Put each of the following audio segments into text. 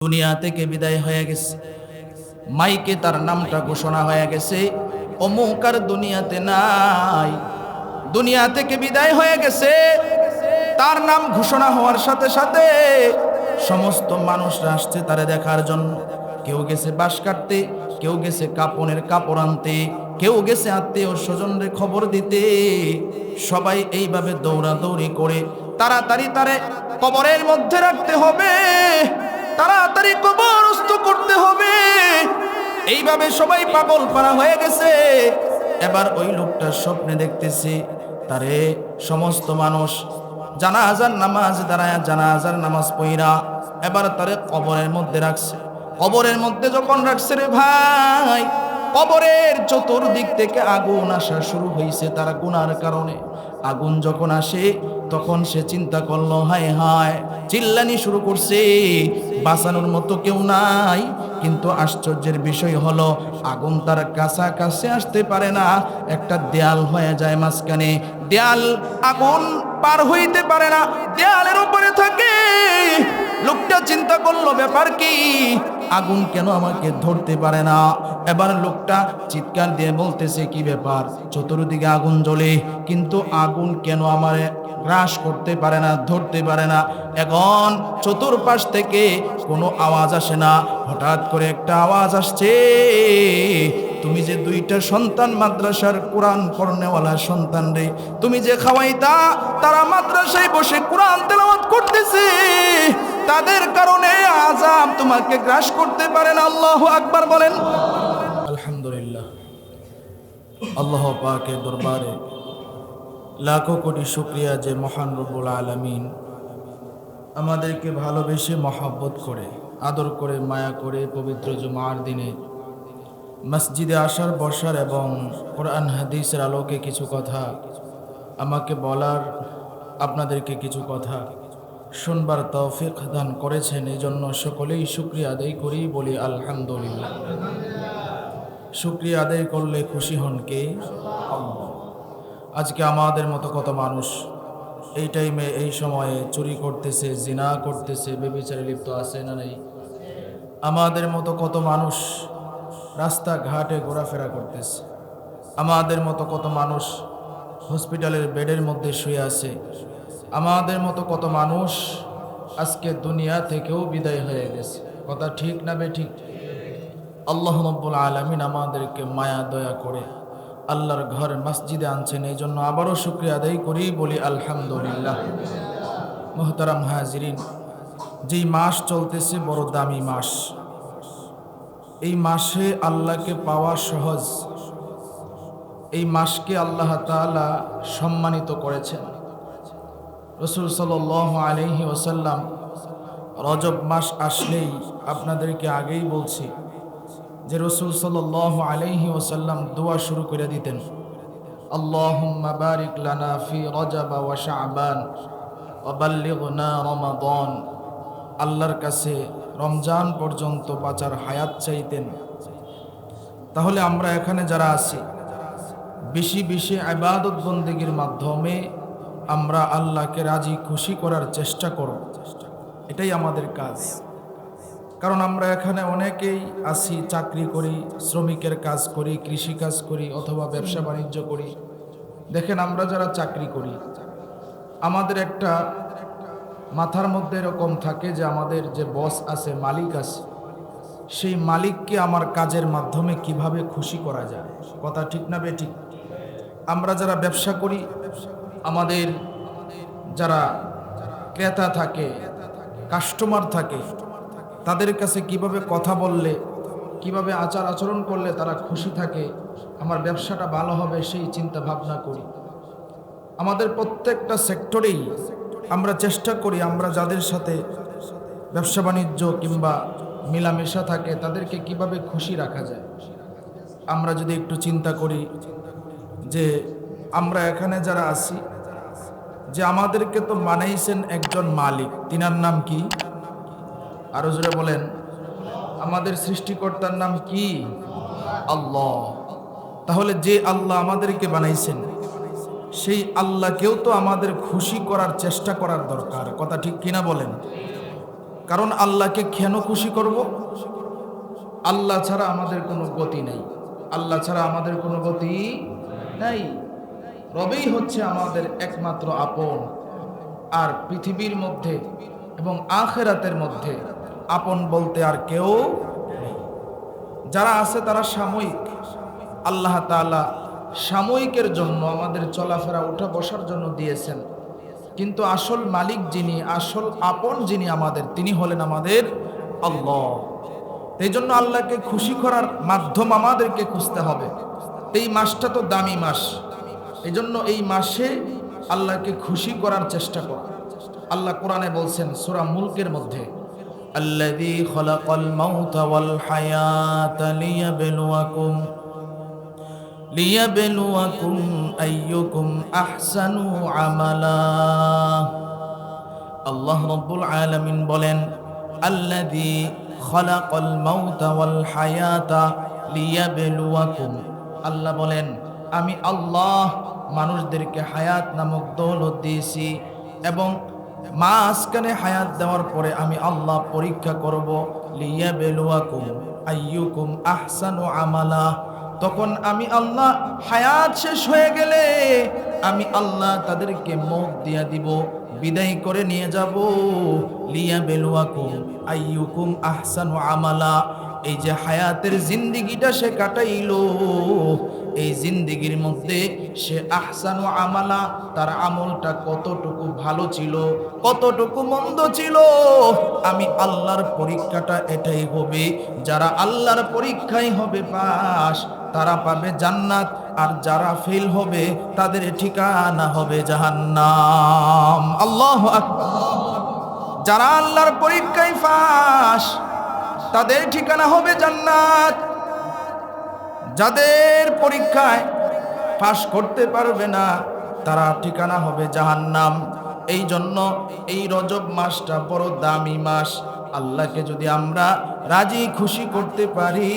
দুনিয়া থেকে বিদায় হয়ে গেছে। মাইকে তার নামটা ঘোষণা হয়ে গেছে, অমুক আর দুনিয়াতে নাই, দুনিয়া থেকে বিদায় হয়ে গেছে। তার নাম ঘোষণা হওয়ার সাথে সাথে সমস্ত মানুষরা আসছে তারে দেখার জন্য। কেউ গেছে বাঁশ কাটতে, কেউ গেছে কাপনের কাপড় আনতে, কেউ গেছে আত্মীয় স্বজনরে খবর দিতে। সবাই এইভাবে দৌড়াদৌড়ি করে তাড়াতাড়ি তারে কবরের মধ্যে রাখতে হবে, তাড়াতাড়ি কবরস্থ করতে হবে। এইভাবে সবাই পাগল পারা হয়ে গেছে। এবার ওই লোকটার স্বপ্নে দেখতেছে তারে সমস্ত মানুষ জানাজার নামাজ দাঁড়ায়, জানাজার নামাজ পড়া এবার তারে কবরের মধ্যে রাখছে। কবরের মধ্যে যখন রাখছে রে ভাই, কবরের চতুর্দিক থেকে আগুন আসা শুরু হয়েছে তার গুনার কারণে। আগুন যখন আসে তখন সে চিন্তা করলো, হায় হায়, চিল্লানি শুরু করছে, বাঁচানোর মতো কেউ নাই। কিন্তু আশ্চর্যের বিষয় হলো আগুন তার কাছাকাছি আসতে পারে না, একটা দেয়াল হয়ে যায় মাঝখানে। দেয়াল আগুন পার হইতে পারে না, দেয়ালের উপরে থাকে। লোকটা চিন্তা করলো ব্যাপার কি, আগুন কেন আমাকে ধরতে পারে না। এবার লোকটা চিৎকার দিয়ে বলতেছে, কি ব্যাপার, চতুর্দিকে আগুন জ্বলে কিন্তু আগুন কেন আমারে গ্রাস করতে পারে না, ধরতে পারে না। এখন চতুর্পাশ থেকে কোনো আওয়াজ আসে না, হঠাৎ করে একটা আওয়াজ আসছে, তুমি যে দুইটা সন্তান মাদ্রাসার কোরআন পড়নেওয়ালা সন্তান রে, তুমি যে খাওয়াইতা তারা মাদ্রাসায় বসে কোরআন তেলাওয়াত করতেছে, তাদের কারণে আযাব তোমাকে গ্রাস করতে পারে না। আল্লাহু আকবার বলেন। আলহামদুলিল্লাহ, আল্লাহ পাকের দরবারে লাখো কোটি শুকরিয়া যে মহান রব্বুল আলামিন আমাদেরকে ভালোবেসে মহব্বত করে আদর করে মায়া করে পবিত্র জুমার দিনে মসজিদে আসার বসার এবং কোরআন হাদিসের আলোকে কিছু কথা আমাকে বলার, আপনাদেরকে কিছু কথা শুনবার তৌফিক দান করেছেন। এই জন্য সকলেই শুকরিয়া আদায় করি, বলি আলহামদুলিল্লাহ। শুকরিয়া আদায় করলে খুশি হন কে? আল্লাহ। আজকে আমাদের মতো কত মানুষ এই টাইমে এই সময়ে চুরি করতেছে, জিনা করতেছে, ব্যভিচারে লিপ্ত আছে না নেই? আমাদের মতো কত মানুষ রাস্তাঘাটে ঘোরাফেরা করতেছে, আমাদের মতো কত মানুষ হসপিটালের বেডের মধ্যে শুয়ে আছে, আমাদের মতো কত মানুষ আজকে দুনিয়া থেকেও বিদায় হয়ে গেছে। কথা ঠিক না বেঠিক? আল্লাহ রাব্বুল আলামিন আমাদেরকে মায়া দয়া করে আল্লাহর ঘর মসজিদে আনছেন, এই জন্য আবারও শুকরিয়া আদায় করি, বলি আলহামদুলিল্লাহ। মুহতারাম হাজিরিন, যেই মাস চলতেছে বড় দামি মাস, এই মাসে আল্লাহকে পাওয়া সহজ, এই মাসকে আল্লাহ তাআলা সম্মানিত করেছেন। রাসূল সাল্লাল্লাহু আলাইহি ওয়াসাল্লাম রজব মাস আসলেই, আপনাদেরকে আগেই বলছি যে রাসূল সাল্লাল্লাহু আলাইহি ওয়াসাল্লাম দোয়া শুরু করে দিতেন, আল্লাহুম্মা বারিক লানা ফি রজব ওয়া শাবান ওয়া বাল্লিগনা রমাদান। আল্লাহর কাছে রমজান পর্যন্ত বাঁচার হায়াত চাইতেন। তাহলে আমরা এখানে যারা আছি বেশি বেশি ইবাদত বন্দেগীর মাধ্যমে আমরা আল্লাহকে রাজি খুশি করার চেষ্টা করব, এটাই আমাদের কাজ। কারণ আমরা এখানে অনেকেই আছি, চাকরি করি, শ্রমিকের কাজ করি, কৃষি কাজ করি, অথবা ব্যবসা বাণিজ্য করি। দেখেন, আমরা যারা চাকরি করি আমাদের একটা মাথার মধ্যে এরকম থাকে যে আমাদের যে বস আছে, মালিক আছে, সেই মালিককে আমার কাজের মাধ্যমে কিভাবে খুশি করা যায়। কথা ঠিক না বেঠিক? আমরা যারা ব্যবসা করি, আমাদের যারা ক্রেতা থাকে, কাস্টমার থাকে, তাদের কাছে কিভাবে কথা বললে, কিভাবে আচার আচরণ করলে তারা খুশি থাকে, আমার ব্যবসাটা ভালো হবে, সেই চিন্তা ভাবনা করি। আমাদের প্রত্যেকটা সেক্টরেই আমরা চেষ্টা করি আমরা যাদের সাথে ব্যবসা বাণিজ্য কিংবা মেলামেশা থাকে তাদেরকে কিভাবে খুশি রাখা যায়। আমরা যদি একটু চিন্তা করি যে আমরা এখানে যারা আছি, যে আমাদেরকে তো বানাইছেন একজন মালিক, তিনার নাম কি? আরো জোরে বলেন। আমাদের সৃষ্টিকর্তার নাম কি? আল্লাহ। তাহলে যে আল্লাহ আমাদেরকে বানাইছেন সেই আল্লাহকেও তো আমাদের খুশি করার চেষ্টা করার দরকার। কথা ঠিক কিনা বলেন? কারণ আল্লাহকে কেন খুশি করব? আল্লাহ ছাড়া আমাদের কোনো গতি নেই, আল্লাহ ছাড়া আমাদের কোনো গতি নাই। রবেই হচ্ছে আমাদের একমাত্র আপন। আর পৃথিবীর মধ্যে এবং আখিরাতের মধ্যে আপন বলতে আর কেউ নেই। যারা আছে তারা সাময়িক। আল্লাহ তাআলা সাময়িকের জন্য আমাদের চলাফেরা উঠা বসার জন্য দিয়েছেন, কিন্তু আসল মালিক যিনি, আসল আপন যিনি আমাদের, তিনি হলেন আমাদের আল্লাহ। এই জন্য আল্লাহকে খুশি করার মাধ্যম আমাদেরকে খুঁজতে হবে। এই মাসটা তো দামি মাস, এই জন্য এই মাসে আল্লাহকে খুশি করার চেষ্টা করা। আল্লাহ কোরআনে বলছেন সূরা মুলকের মধ্যে, আল্লাযী খালাকাল মাউতা ওয়াল হায়াতা লিয়াবলুয়াকুম আইয়ুকুম আহসানু আমালা। আল্লাহ রাব্বুল আলামিন বলেন, আল্লাযী খালাকাল মাউতা ওয়াল হায়াতা লিয়াবলুয়াকুম। আল্লাহ বলেন, আমি আল্লাহ মানুষদেরকে হায়াত নামক দৌলত দিয়েছি, এবং মাঝখানে হায়াত দেওয়ার পরে আমি আল্লাহ পরীক্ষা করব, লিয়াবলুয়াকুম আইয়ুকুম আহসানু আমালা। তখন আমি আল্লাহ হায়াত শেষ হয়ে গেলে আমি আল্লাহ তাদেরকে মওত দিয়া দিব, বিদায় করে নিয়ে যাব। লিয়াবলুয়াকুম আইয়ুকুম আহসানু আমালা। এই যে হায়াতের জিন্দিগিটা সে কাটাইলো, এই জিন্দিগির মধ্যে সে আহসানু আমালা, তার আমলটা কতটুকু ভালো ছিল, কতটুকু মন্দ ছিল। আমি আল্লাহর পরীক্ষাটা এটাই হবে, যারা আল্লাহর পরীক্ষায় হবে পাস, তারা পাবে জান্নাত, আর যারা ফেল হবে তাদের ঠিকানা হবে জাহান্নাম। আল্লাহু আকবার। যারা আল্লাহর পরীক্ষায় পাস তাদের ঠিকানা হবে জান্নাত, যাদের পরীক্ষায় পাস করতে পারবে না তারা ঠিকানা হবে জাহান্নাম। এই জন্য এই রজব মাসটা বড় দামি মাস। আল্লাহকে যদি আমরা রাজি খুশি করতে পারি,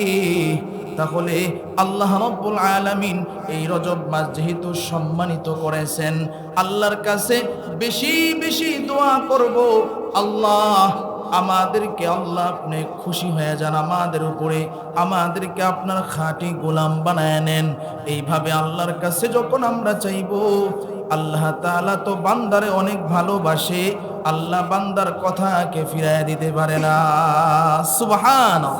তাহলে আল্লাহ রাব্বুল আলামিন এই রজব মাস যেহেতু সম্মানিত করেছেন, আল্লাহর কাছে বেশি বেশি দোয়া করব, আল্লাহ আমাদেরকে আল্লাহ আপনি খুশি হয়ে যান আমাদের উপরে, আমাদেরকে আপনার খাঁটি গোলাম বানায় নেন। এইভাবে আল্লাহর কাছে যখন আমরা চাইব, আল্লাহ তাআলা তো বান্দারে অনেক ভালোবাসে, আল্লাহ বান্দার কথাকে ফিরাইয়া দিতে পারে না। সুবহানাল্লাহ।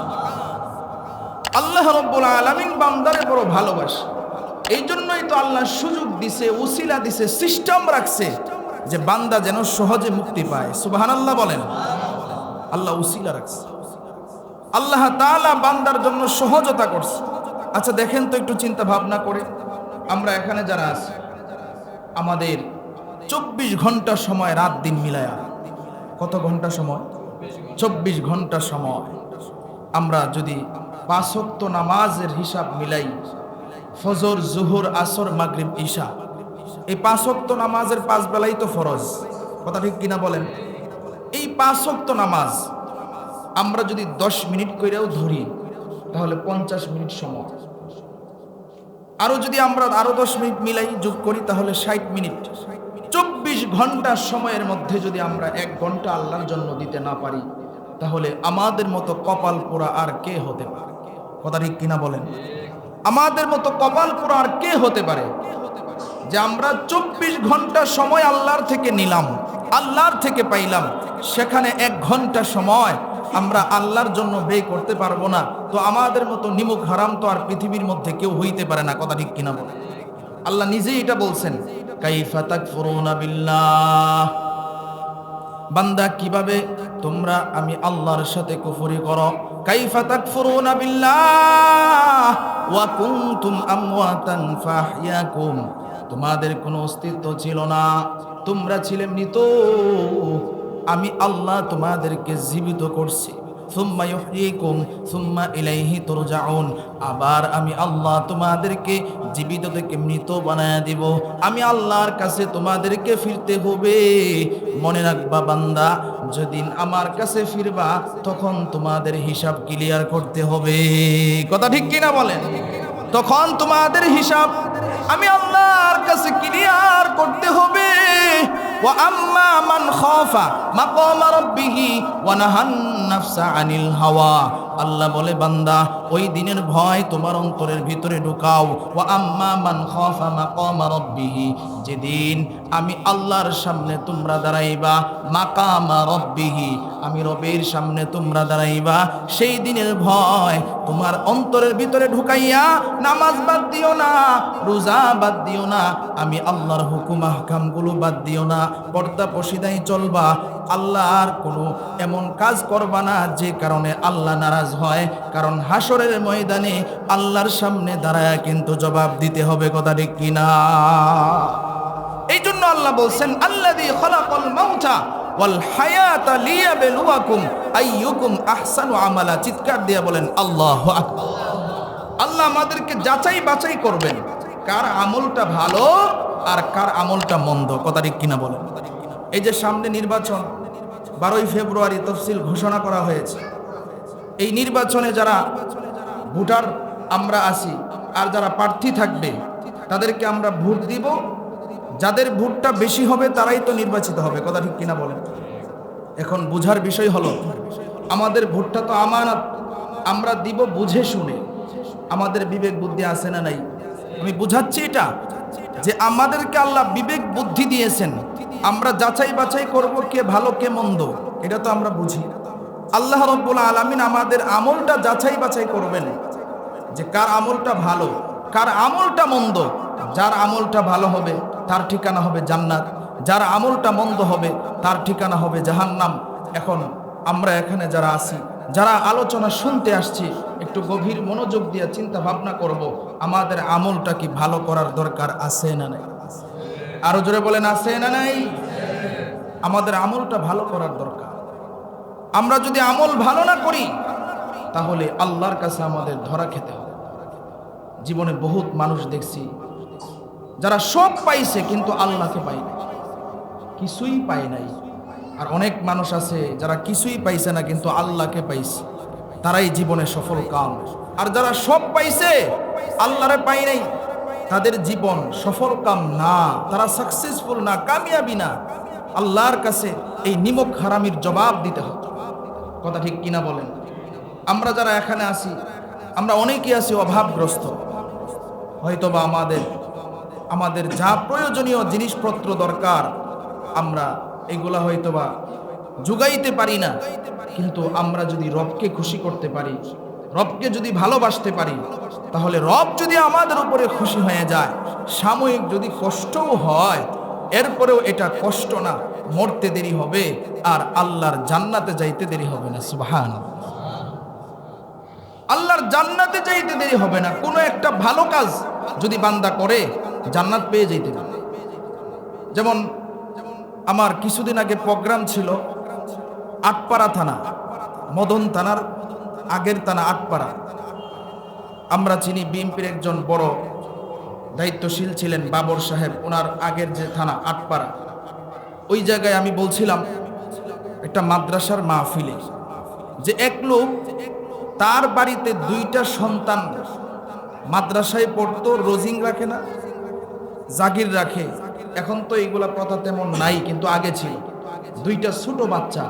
আল্লাহ রাব্বুল আলামিন বান্দারে বড় ভালোবাসে। এই জন্যই তো আল্লাহ সুযোগ দিছে, উসিলা দিছে, সিস্টেম রাখছে যে বান্দা যেন সহজে মুক্তি পায়। সুবহানাল্লাহ বলেন। আল্লাহ উসিলা রাখছে, আল্লাহ তাআলা বান্দার জন্য সহজতা করছে। আচ্ছা দেখেন তো একটু চিন্তা ভাবনা করে, আমরা এখানে যারা আছি, আমাদের 24 ঘন্টা সময়, রাত দিন মিলায়া কত ঘন্টা সময়? 24 ঘন্টা সময়। আমরা যদি 5 ওয়াক্ত নামাজের হিসাব মিলাই, ফজর, জোহর, আসর, মাগরিব, ঈশা, এই 5 ওয়াক্ত নামাজের 5 বেলাই তো ফরজ। কথা ঠিক কিনা বলেন? এই 5 ওয়াক্ত নামাজ আমরা যদি 10 মিনিট কইরাও ধরি তাহলে 50 মিনিট সময়। আরো যদি আমরা আরো 10 মিনিট মিলাই যোগ করি তাহলে 60 মিনিট। 24 ঘন্টা সময়ের মধ্যে যদি আমরা 1 ঘন্টা আল্লাহর জন্য দিতে না পারি, তাহলে আমাদের মতো কপাল পোড়া আর কে হতে পারে? কথা ঠিক কিনা বলেন? আমাদের মতো কপাল পোড়া আর কে হতে পারে যে আমরা 24 ঘন্টা সময় আল্লাহর থেকে নিলাম, আল্লাহর থেকে পাইলাম, সেখানে 1 ঘন্টা সময় আমরা আল্লাহর জন্য ব্যয় করতে পারবো না? তো আমাদের মতো নিমুখ হারাম তো আর পৃথিবীর মধ্যে কেউ হইতে পারে না। কথা ঠিক কিনা বলেন? আল্লাহ নিজেই এটা বলছেন, কাইফা তাকফুরুনা বিল্লাহ। বান্দা কিভাবে তোমরা আমি আল্লাহর সাথে কুফরি করো? কাইফা তাকফুরুনা বিল্লাহ ওয়া কুনতুম আমওয়াতান ফাহইয়াকুম। তোমাদের কোনো অস্তিত্ব ছিল না, তোমরা ছিলে মৃত, আমি আল্লাহ তোমাদেরকে জীবিত করছি। সুম্মা ইউহয়িকুম সুম্মা ইলাইহি তুরজাউন। আবার আমি আল্লাহ তোমাদেরকে জীবিত থেকে মৃত বানায়া দিব, আমি আল্লাহর কাছে তোমাদেরকে ফিরতে হবে। মনে রাখবা বান্দা, যেদিন আমার কাছে ফিরবা তখন তোমাদের হিসাব ক্লিয়ার করতে হবে। কথা ঠিক কিনা বলেন? তখন তোমাদের হিসাব আমি আল্লাহর কাছে ক্লিয়ার করতে হবে। ওয়া আম্মা মান খাফা মাকামা রাব্বিহি ওয়া নাহান নাফসা আনিল হাওয়া। আল্লাহ বলে বান্দা ওই দিনের ভয় তোমার অন্তরের ভিতরে ঢুকাও। ওয়া আম্মা মান খাফা মাকামা রাব্বিহি, যেদিন আমি আল্লাহর সামনে তোমরা দাঁড়াইবা, মাকামা রাব্বিহি আমি রবের সামনে তোমরা দাঁড়াইবা, সেই দিনের ভয় তোমার অন্তরের ভিতরে ঢুকাইয়া নামাজ বাদ দিও না, রোজা বাদ দিও না, আমি আল্লাহর হুকুম আহকামগুলো বাদ দিও না, পর্দা পশিদাই চলবা, আল্লাহর কোনো এমন কাজ করবা না যে কারণে আল্লাহ নারাজ হয়। কারণ হাসরের ময়দানে আল্লাহর সামনে দাঁড়ায়া কিন্তু জবাব দিতে হবে, কথা ঠিক কিনা? এই জন্য আল্লাহ বলছেন আল্লাযী খালাকাল মাউতা ওয়াল হায়াতা লিয়াবলুয়াকুম আইয়ুকুম আহসানু আমালা। চিৎকার দিয়ে বলেন আল্লাহু আকবার। আল্লাহ আমাদেরকে যাচাই বাছাই করবেন কার আমলটা ভালো আর কার আমলটা মন্দ, কথা ঠিক কিনা বলেন? এই যে সামনে নির্বাচন, 12ই ফেব্রুয়ারি তফসিল ঘোষণা করা হয়েছে। এই নির্বাচনে যারা ভোটার আমরা আছি আর যারা প্রার্থী থাকবে তাদেরকে আমরা ভোট দিব, যাদের ভোটটা বেশি হবে তারাই তো নির্বাচিত হবে, কথা ঠিক কিনা বলেন? এখন বুঝার বিষয় হলো আমাদের ভোটটা তো আমানত, আমরা দিব বুঝে শুনে। আমাদের বিবেক বুদ্ধি আছে না নাই? আমি বুঝাচ্ছি এটা যে আমাদেরকে আল্লাহ বিবেক বুদ্ধি দিয়েছেন, আমরা যাচাই বাছাই করব কে ভালো কে মন্দ, এটা তো আমরা বুঝি। আল্লাহ রাব্বুল আলামিন আমাদের আমলটা যাচাই বাছাই করবেন যে কার আমলটা ভালো কার আমলটা মন্দ। যার আমলটা ভালো হবে তার ঠিকানা হবে জান্নাত, যার আমলটা মন্দ হবে তার ঠিকানা হবে জাহান্নাম। এখন আমরা এখানে যারা আছি, যারা আলোচনা শুনতে আসছি, একটু গভীর মনোযোগ দিয়ে চিন্তা ভাবনা করব আমাদের আমলটা কি ভালো করার দরকার আছে না নাই? আরো জোরে বলেন আছে না নাই? আমাদের আমলটা ভালো করার দরকার। আমরা যদি আমল ভালো না করি তাহলে আল্লাহর কাছে আমাদের ধরা খেতে হবে। জীবনে বহুত মানুষ দেখছি যারা সব পাইছে কিন্তু আল্লাহকে পায় নাই, কিছুই পায় নাই। আর অনেক মানুষ আছে যারা কিছুই পাইছে না কিন্তু আল্লাহকে পাইছে, তারাই জীবনে সফল কাম। আর যারা সব পাইছে আল্লাহরে পায় নাই, তাদের জীবন সফল কাম না, তারা সাকসেসফুল না, কামিয়াবি না। আল্লাহর কাছে এই নিমক হারামির জবাব দিতে হবে, কথা ঠিক কিনা বলেন? আমরা যারা এখানে আছি আমরা অনেকেই আছি অভাবগ্রস্ত, হয়তোবা আমাদের যা প্রয়োজনীয় জিনিসপত্র দরকার আমরা এগুলা হয়তোবা যোগাইতে পারি না, কিন্তু আমরা যদি রবকে খুশি করতে পারি, রবকে যদি ভালোবাসতে পারি, তাহলে রব যদি আমাদের উপরে খুশি হয়ে যায়, সাময়িক যদি কষ্টও হয় এরপরেও এটা কষ্ট না, মরতে দেরি হবে আর আল্লাহর জান্নাতে যাইতে দেরি হবে না। সুবহানাল্লাহ, আল্লাহর জান্নাতে যাইতে দেরি হবে না। কোনো একটা ভালো কাজ যদি বান্দা করে জান্নাত পেয়ে যাইতে পারে। যেমন আমার কিছুদিন আগে প্রোগ্রাম ছিল আটপাড়া থানা, মদন থানার আগের থানা আটপাড়া। আমরা চিনি বিএনপির একজন বড় দায়িত্বশীল ছিলেন বাবর সাহেব, ওনার আগের যে থানা আটপাড়া, ওই জায়গায় আমি বলছিলাম একটা মাদ্রাসার মাহফিলে যে এক লোক তার বাড়িতে 2টা সন্তান মাদ্রাসায় পড়তো, রোজিং রাখে না, জাগির রাখে। এখন তো এইগুলা প্রথা তেমন নাই, কিন্তু আগে ছিল। 2টা ছোট বাচ্চা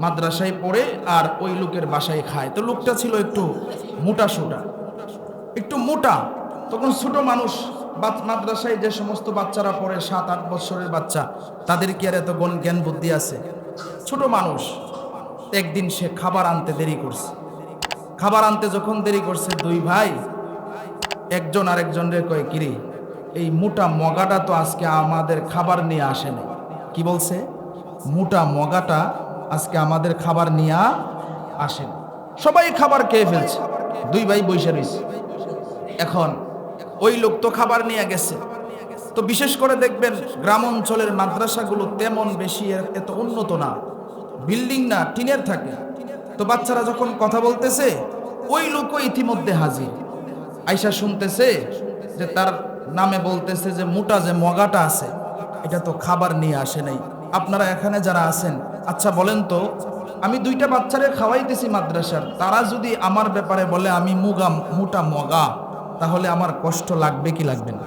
মাদ্রাসায় পড়ে আর ওই লোকের বাসায় খায়। তো লোকটা ছিল একটু মোটা সোটা, একটু মোটা। তখন ছোট মানুষ, মাদ্রাসায় যে সমস্ত বাচ্চারা পড়ে 7-8 বছরের বাচ্চা, তাদের কি আর এত জ্ঞান বুদ্ধি আছে? ছোট মানুষ। একদিন সে খাবার আনতে দেরি করছে। খাবার আনতে যখন দেরি করছে, 2 ভাই একজন আরেকজনরে কয়, কিরে এই মোটা মগাটা তো আজকে আমাদের খাবার নিয়ে আসেনি। কি বলছে? মোটা মগাটা আজকে আমাদের খাবার নিয়ে আসেনি। সবাই খাবার খেয়ে ফেলছে, 2 ভাই বসে রয়েছে। এখন ওই লোক তো খাবার নিয়ে গেছে। তো বিশেষ করে দেখবেন গ্রাম অঞ্চলের মাদ্রাসাগুলো তেমন বেশি এত উন্নত না, বিল্ডিং না, টিনের থাকে। তো বাচ্চারা যখন কথা বলতেছে, ওই লোকও ইতিমধ্যে হাজির, আয়সা শুনতেছে যে তার নামে বলতেছে যে মোটা যে মগাটা আছে এটা তো খাবার নিয়ে আসে নাই। আপনারা এখানে যারা আছেন, আচ্ছা বলেন তো, আমি 2টা বাচ্চারে খাওয়াইতেছি মাদ্রাসার, তারা যদি আমার ব্যাপারে বলে আমি মোটা মগা, তাহলে আমার কষ্ট লাগবে কি লাগবে না?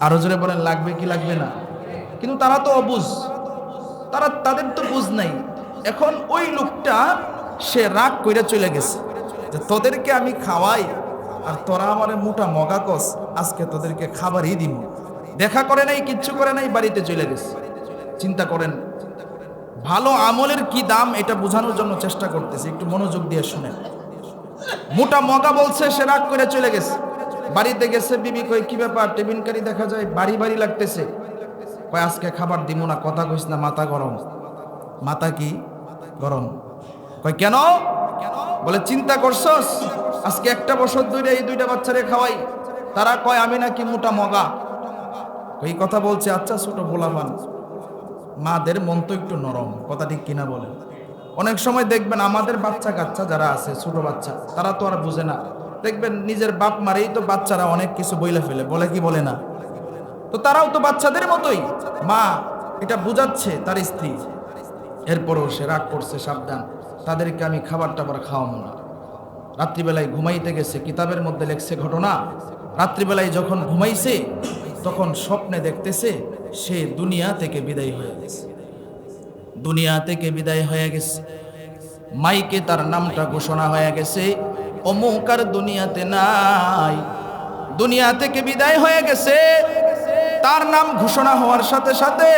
আরো জোরে বলেন, লাগবে কি লাগবে না? কিন্তু তারা তো অবুঝ, তাদের তো বুঝ নাই। এখন ওই লোকটা সে রাগ কইরা চলে গেছে যে তোদেরকে আমি খাওয়াই আর তোরা আমারে মোটা মগা কস, আজকে তোদেরকে খাবারই দিব। দেখা করে নাই, কিচ্ছু করে নাই, বাড়িতে চলে গেছে। চিন্তা করেন ভালো আমলের কি দাম, এটা বোঝানোর জন্য চেষ্টা করতেছি, একটু মনোযোগ দিয়ে শুনেন। মোটা মগা বলছে, সে রাগ করে চলে গেছে। বাড়িতে গেছে, বিবি কই কি ব্যাপার, টিফিনকারি দেখা যায় বাড়ি বাড়ি লাগতেছে। কয় আজকে খাবার দিব না, কথা কইস না, মাথা গরম। মাথা কি গরম? কয় কেন? বলে চিন্তা করছস আজকে একটা বছর ধরে এই দুইটা বাচ্চারে খাওয়াই, তারা কয় আমি নাকি মোটা মগা। এই কথা বলছে, আচ্ছা ছোট পোলাপান, মাদের মন তো একটু নরম, কথা ঠিক কিনা বলেন? অনেক সময় দেখবেন আমাদের বাচ্চা কাচ্চা যারা আছে, ছোট বাচ্চা, তারা তো আর বুঝে না। দেখবেন নিজের বাপ মারেই তো বাচ্চারা অনেক কিছু বইলে ফেলে, বলে কি বলে না? তো তারাও তো বাচ্চাদের মতোই, মা এটা বুঝাচ্ছে তার স্ত্রী, এরপরও সে রাগ করছে। সাবধান, তাদেরকে আমি খাবার টাবার খাওয়াবো না। রাত্রিবেলায় ঘুমাইতে গেছে, কিতাবের মধ্যে লেখছে ঘটনা, রাত্রিবেলায় যখন ঘুমাইছে তখন স্বপ্নে দেখতেছে সে দুনিয়া থেকে বিদায় হয়ে গেছে। দুনিয়া থেকে বিদায় হয়ে গেছে, মাইকে তার নামটা ঘোষণা হয়ে গেছে, অমুক আর দুনিয়াতে নাই, দুনিয়া থেকে বিদায় হয়ে গেছে। তার নাম ঘোষণা হওয়ার সাথে সাথে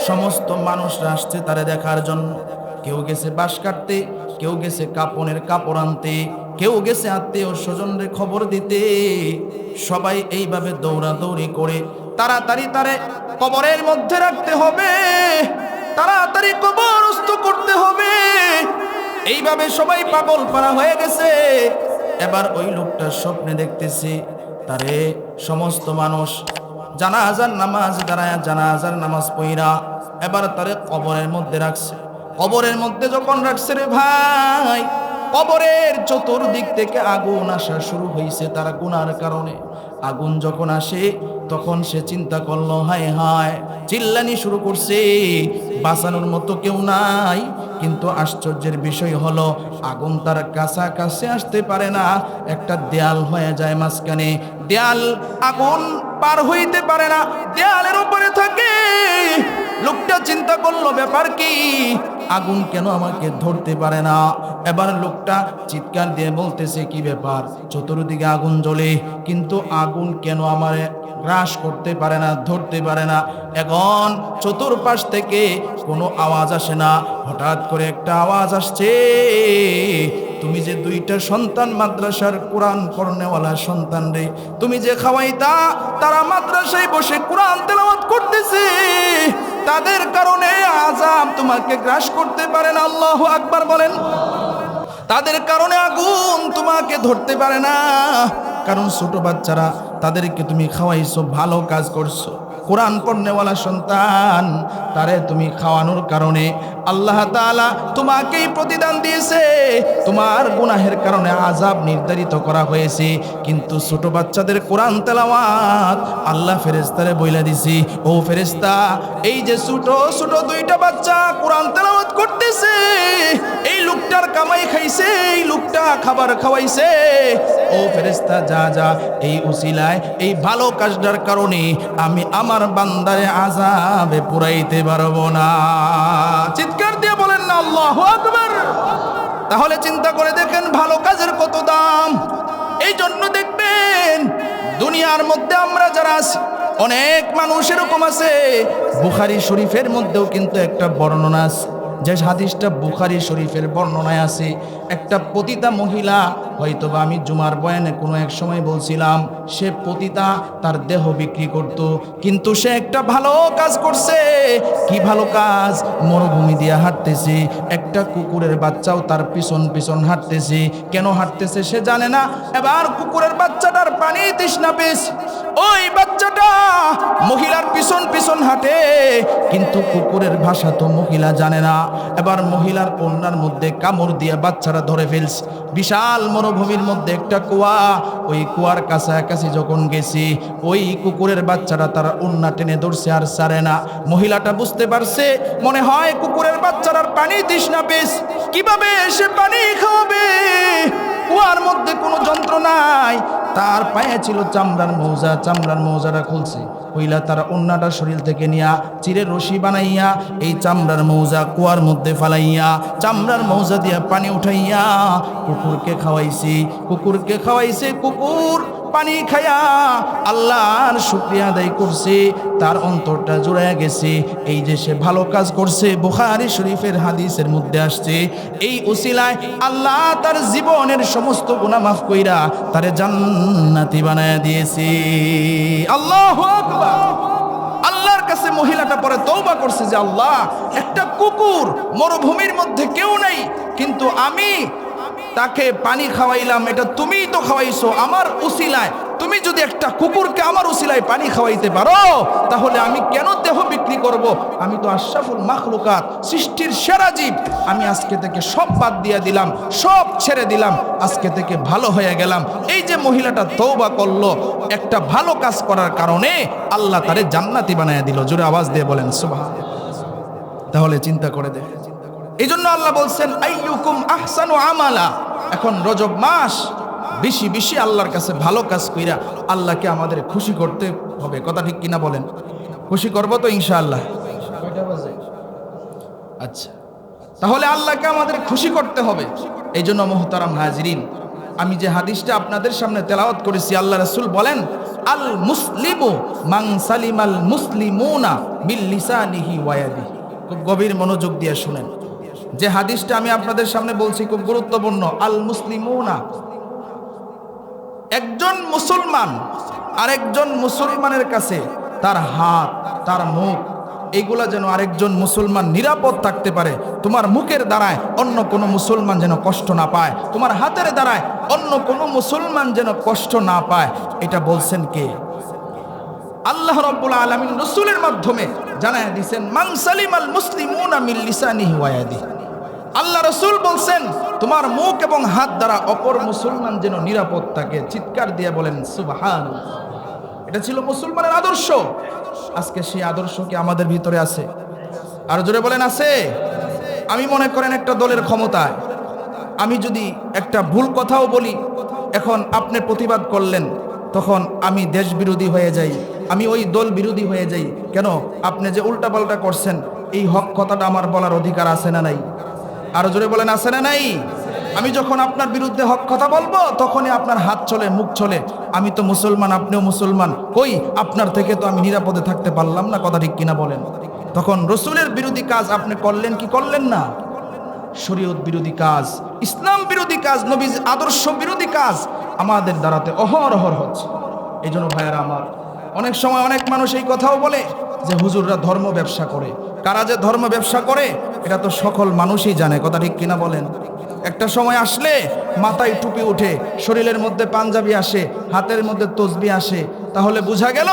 সমস্ত মানুষরা আসছে তারে দেখার জন্য। কেউ গেছে বাঁশ কাটতে, কেউ গেছে কাপনের কাপড় আনতে, কেউ গেছে আত্মীয় স্বজনদের খবর দিতে। সবাই এইভাবে দৌড়াদৌড়ি করে তাড়াতাড়ি তারে কবরের মধ্যে রাখতে হবে, তাড়াতাড়ি কবরস্থ করতে হবে। এইভাবে সবাই পাগল পারা হয়ে গেছে। এবার ওই লোকটার স্বপ্নে দেখতেছে তারে সমস্ত মানুষ জানাজার নামাজ দাঁড়ায়, জানাজার নামাজ পইরা এবার তারে কবরের মধ্যে রাখছে। কবরের মধ্যে যখন রাখছে রে ভাই, কবরের চতুর্দিক থেকে আগুন আসা শুরু হয়েছে তার গুনার কারণে। আগুন যখন আসে তখন সে চিন্তা করলো, হায় হায়, চিল্লানি শুরু করছে, বাঁচানোর মতো কেউ নাই। কিন্তু আশ্চর্যের বিষয় হলো আগুন তার কাছাকাছি আসতে পারে না, একটা দেয়াল হয়ে যায় মাঝখানে। দেয়াল, আগুন পার হইতে পারে না, দেয়ালের উপরে থাকে। লোকটা চিন্তা করলো ব্যাপার কি, আগুন কেন আমাকে ধরতে পারে না? এবার লোকটা চিৎকার দিয়ে বলতেছে, কি ব্যাপার, চতুর্দিকে আগুন জ্বলে কিন্তু আগুন কেন আমারে গ্রাস করতে পারে না, ধরতে পারে না? এখন চতুর্পাশ থেকে কোনো আওয়াজ আসে না, হঠাৎ করে একটা আওয়াজ আসছে, তুমি যে দুইটা সন্তান মাদ্রাসার কোরআন পড়নেওয়ালা সন্তান রে, তুমি যে খাওয়াইতা, তারা মাদ্রাসায় বসে কোরআন তেলাওয়াত করতেছে, তাদের কারণে আযাব তোমাকে গ্রাস করতে পারে না। আল্লাহু আকবার বলেন। তাদের কারণে আগুন তোমাকে ধরতে পারে না, কারণ ছোট বাচ্চারা, তাদেরকে তুমি খাওয়াইছো, ভালো কাজ করছো। কোরআন পড়নেওয়ালা সন্তান, তারে তুমি খাওয়ানোর কারণে আল্লাহ তাআলা তোমাকেই প্রতিদান দিয়েছে। তোমার গুনাহের কারণে আযাব নির্ধারিত করা হয়েছে, কিন্তু ছোট বাচ্চাদের কোরআন তেলাওয়াত আল্লাহ ফেরেশতারে বইলা দিছি, ও ফেরেশতা, এই যে ছোট ছোট দুইটা বাচ্চা কোরআন তেলাওয়াত করতেছে, এই লোকটার কামাই খাইছে, এই লোকটা খাবার খাওয়াইছে। ও ফেরেশতা, যা যা, এই উসিলায়, এই ভালো কাজটার কারণে আমি আমার বান্দারে আযাবে পুরাইতে পারবো না। চিৎকার দিয়ে বলেন না আল্লাহু আকবার। তাহলে চিন্তা করে দেখেন ভালো কাজের কত দাম। এই জন্য দেখবেন দুনিয়ার মধ্যে আমরা যারা আছি, অনেক মানুষ এরকম আছে, বুখারী শরীফের মধ্যেও কিন্তু একটা বর্ণনা আছে, যে হাদিসটা বুখারী শরীফের বর্ণনায় আছে, একটা পতিতা মহিলা, হয়তোবা আমি জুমার বয়ানে কোনো এক সময় বলছিলাম, সে পতিতা, তার দেহ বিক্রি করত, কিন্তু সে একটা ভালো কাজ করছে। কি ভালো কাজ? মরুভূমি দিয়ে হাঁটতেছে, একটা কুকুরের বাচ্চাও তার পিছন পিছন হাঁটতেছে। কেন হাঁটতেছে সে জানে না। এবার কুকুরের বাচ্চাটার পানি তৃষ্ণা পেয়েছে, ওই বাচ্চাটা মহিলার পিছন পিছন হাঁটে, কিন্তু কুকুরের ভাষা তো মহিলা জানে না। এবার মহিলার কন্যার মধ্যে কামড় দিয়ে বাচ্চারা ধরে ফেলছে। বিশাল মরুভূমির মধ্যে একটা কুয়া, ওই কুয়ার কাছাকাছি যখন গেছি, ওই কুকুরের বাচ্চাটা তার ওন্না টেনে ধরছে আর ছাড়ে না। মহিলাটা বুঝতে পারছে, মনে হয় কুকুরের বাচ্চাটার পানি তৃষ্ণা পেয়েছে, কিভাবে সে পানি খাওয়াবে? কুয়ার মধ্যে কোনো যন্ত্র নাই, তার পায়ে ছিল চামড়ার মৌজা, চামড়ার মৌজাটা খুলছে, হইলা তারা অন্যটা শরীর থেকে নিয়া চিরে রশি বানাইয়া এই চামড়ার মৌজা কুয়ার মধ্যে ফালাইয়া চামড়ার মৌজা দিয়া পানি উঠাইয়া কুকুরকে খাওয়াইছে, কুকুরকে খাওয়াইছে। কুকুর পানি খায়া আল্লাহর শুকরিয়া আদায় করছে, তার অন্তরটা জুড়াইয়া গেছে। এই যে সে ভালো কাজ করছে, বুখারী শরীফের হাদিসের মধ্যে আসছে, এই উসিলায় আল্লাহ তার জীবনের সমস্ত গুনাহ মাফ কইরা তারে জান্নাতি বানায়া দিয়েছে। আল্লাহু আকবার। আল্লাহর কাছে মহিলাটা পরে তওবা করছে যে আল্লাহ, একটা কুকুর মরুভূমির মধ্যে কেউ নাই, কিন্তু আমি তাকে পানি খাওয়াইলাম, এটা তুমিই তো খাওয়াইছো আমার উসিলায়। তুমি যদি একটা কুকুরকে আমার উসিলায় পানি খাওয়াইতে পারো, তাহলে আমি কেন দেহ বিক্রি করব? আমি তো আশরাফুল মাখলুকাত, সৃষ্টির সেরা জীব। আমি আজকে থেকে সব বাদ দিয়ে দিলাম, সব ছেড়ে দিলাম, আজকে থেকে ভালো হয়ে গেলাম। এই যে মহিলাটা তওবা করলো, একটা ভালো কাজ করার কারণে আল্লাহ তারে জান্নাতি বানায়া দিল। জোরে আওয়াজ দিয়ে বলেন সুবহানাল্লাহ। তাহলে চিন্তা করে দেখ, এই জন্য আল্লাহ বলছেন আইয়ুকুম আহসানু আমালা। এখন রজব মাস, বেশি বেশি আল্লাহর কাছে ভালো কাজ কইরা আল্লাহকে আমাদের খুশি করতে হবে। কথা ঠিক কিনা বলেন? খুশি করব তো ইনশাআল্লাহ। কয়টা বাজে? আচ্ছা, তাহলে আল্লাহকে আমাদের খুশি করতে হবে। এই জন্য মুহতারাম হাজিরিন, আমি যে হাদিসটা আপনাদের সামনে তেলাওয়াত করেছি, আল্লাহ রাসূল বলেন আল মুসলিমু মান সালিমাল মুসলিমুনা বিল লিসানিহি ওয়া ইয়াদিহি। খুব গভীর মনোযোগ দিয়ে শুনেন, যে হাদিসটা আমি আপনাদের সামনে বলছি খুব গুরুত্বপূর্ণ। আল মুসলিমুনা, একজন মুসলমান আরেকজন মুসলমানের কাছে তার হাত, তার মুখ, এইগুলা যেন আরেকজন মুসলমান নিরাপদ থাকতে পারে। তোমার মুখের দ্বারায় অন্য কোনো মুসলমান যেন কষ্ট না পায়, তোমার হাতের দ্বারায় অন্য কোনো মুসলমান যেন কষ্ট না পায়। এটা বলছেন কে? আল্লাহ রাব্বুল আলামিন রাসূলের মাধ্যমে জানায়া দিয়েছেন মান সালিমাল মুসলিমুনা মিন লিসানিহি ওয়া ইয়াদিহি। আল্লাহ রাসূল বলছেন তোমার মুখ এবং হাত দ্বারা অপর মুসলমান যেন নিরাপদ থাকে। চিৎকার দিয়ে বলেন সুবহানাল্লাহ। এটা ছিল মুসলমানের আদর্শ। আজকে সেই আদর্শ কি আমাদের ভিতরে আছে? আর জোরে বলেন আছে? আমি মনে করেন একটা দলের ক্ষমতায়, আমি যদি একটা ভুল কথাও বলি, এখন আপনি প্রতিবাদ করলেন, তখন আমি দেশ বিরোধী হয়ে যাই, আমি ওই দল বিরোধী হয়ে যাই। কেন? আপনি যে উল্টাপাল্টা করছেন, এই হক কথাটা আমার বলার অধিকার আছে না নাই? আর জোরে বলেন আছে না নাই? আমি যখন আপনার বিরুদ্ধে হক কথা বলবো, তখনই আপনার হাত চলে, মুখ চলে। আমি তো মুসলমান, আপনিও মুসলমান, কই আপনার থেকে তো আমি নিরাপদে থাকতে পারলাম না। কথা ঠিক কিনা বলেন? তখন রসুলের বিরোধী কাজ আপনি করলেন কি করলেন না? শরীয়ত বিরোধী কাজ, ইসলাম বিরোধী কাজ, নবীর আদর্শ বিরোধী কাজ আমাদের দ্বারাতে অহরহ হচ্ছে। এই জন্য ভাইয়েরা আমার, অনেক সময় অনেক মানুষ এই কথাও বলে যে হুজুররা ধর্ম ব্যবসা করে। কারা যে ধর্ম ব্যবসা করে এটা তো সকল মানুষই জানে। কথা ঠিক কিনা বলেন? একটা সময় আসলে মাথায় টুপি উঠে, শরীরের মধ্যে পাঞ্জাবি আসে, হাতের মধ্যে তসবি আসে, তাহলে বোঝা গেল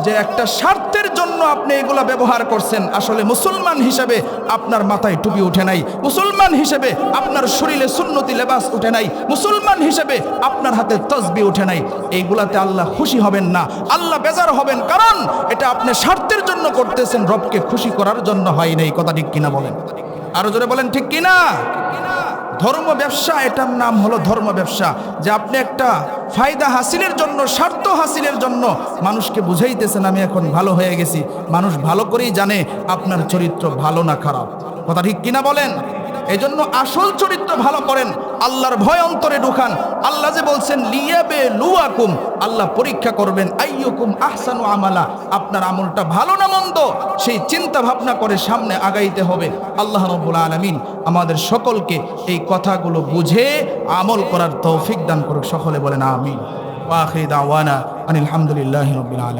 যে একটা স্বার্থের জন্য আপনি এগুলা ব্যবহার করছেন। আসলে মুসলমান হিসেবে আপনার মাথায় টুপি উঠে নাই, মুসলমান হিসেবে আপনার শরীরে সুন্নতি লেবাস উঠে নাই, মুসলমান হিসেবে আপনার হাতে তসবি উঠে নাই। এইগুলাতে আল্লাহ খুশি হবেন না, আল্লাহ বেজার হবেন, কারণ এটা আপনি স্বার্থের জন্য করতেছেন, রবকে খুশি করার জন্য হয় নাই। কথা ঠিক কিনা বলেন? আরো জোরে বলেন ঠিক কিনা? ধর্ম ব্যবসা, এটার নাম হলো ধর্ম ব্যবসা, যে আপনি একটা ফায়দা হাসিলের জন্য, স্বার্থ হাসিলের জন্য মানুষকে বুঝাইতেছেন আমি এখন ভালো হয়ে গেছি। মানুষ ভালো করেই জানে আপনার চরিত্র ভালো না খারাপ। কথা ঠিক কিনা বলেন? এই জন্য আসল চরিত্র ভালো করেন, আল্লাহর ভয় অন্তরে ঢুকান। আল্লাহ যে বলছেন লিয়াবে লুয়াকুম, আল্লাহ পরীক্ষা করবেন আইয়ুকুম আহসানু আমালা, আপনার আমলটা ভালো না মন্দ, সেই চিন্তা ভাবনা করে সামনে আগাইতে হবে। আল্লাহ রাব্বুল আলামিন আমাদের সকলকে এই কথাগুলো বুঝে আমল করার তৌফিক দান করুক। সকলে বলেন আমিন। ওয়া আখিরু দাওয়ানা আনিল হামদুলিল্লাহি রাব্বিল আলামিন।